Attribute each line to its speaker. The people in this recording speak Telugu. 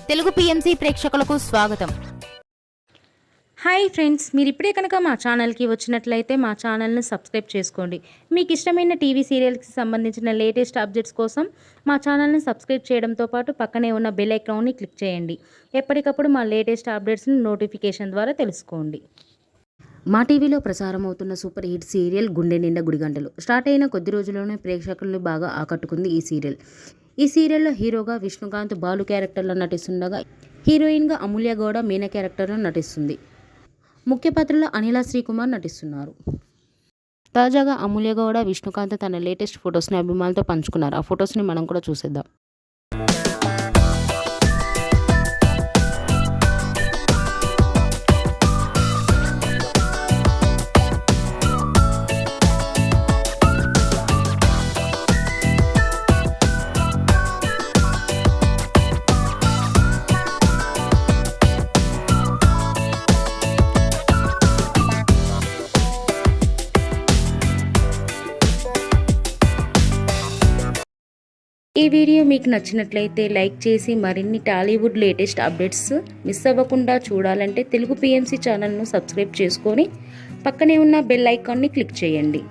Speaker 1: తెలుగు పిఎంసి ప్రేక్షకులకు స్వాగతం.
Speaker 2: హాయ్ ఫ్రెండ్స్, మీరు ఇప్పుడే కనుక మా ఛానల్కి వచ్చినట్లయితే మా ఛానల్ని సబ్స్క్రైబ్ చేసుకోండి. మీకు ఇష్టమైన టీవీ సీరియల్స్కి సంబంధించిన లేటెస్ట్ అప్డేట్స్ కోసం మా ఛానల్ని సబ్స్క్రైబ్ చేయడంతో పాటు పక్కనే ఉన్న బెల్ ఐకాన్ని క్లిక్ చేయండి. ఎప్పటికప్పుడు మా లేటెస్ట్ అప్డేట్స్ని నోటిఫికేషన్ ద్వారా తెలుసుకోండి. మా టీవీలో ప్రసారం అవుతున్న సూపర్ హిట్ సీరియల్ గుండె నిండా గుడిగంటలు స్టార్ట్ అయిన కొద్ది రోజుల్లోనే ప్రేక్షకులను బాగా ఆకట్టుకుంది ఈ సీరియల్. ఈ సీరియల్లో హీరోగా విష్ణుకాంత్ బాలు క్యారెక్టర్లో నటిస్తుండగా హీరోయిన్గా అమూల్య గౌడ మీనా క్యారెక్టర్లో నటిస్తుంది. ముఖ్య పాత్రలో అనిలా శ్రీకుమార్ నటిస్తున్నారు. తాజాగా అమూల్య గౌడ విష్ణుకాంత్ తన లేటెస్ట్ ఫొటోస్ని అభిమానులతో పంచుకున్నారు. ఆ ఫొటోస్ని మనం కూడా చూసేద్దాం. ఈ వీడియో మీకు నచ్చినట్లయితే లైక్ చేసి మరిన్ని టాలీవుడ్ లేటెస్ట్ అప్డేట్స్ మిస్ అవ్వకుండా చూడాలంటే తెలుగు పిఎంసి ఛానల్ను సబ్స్క్రైబ్ చేసుకొని పక్కనే ఉన్న బెల్ ఐకాన్ని క్లిక్ చేయండి.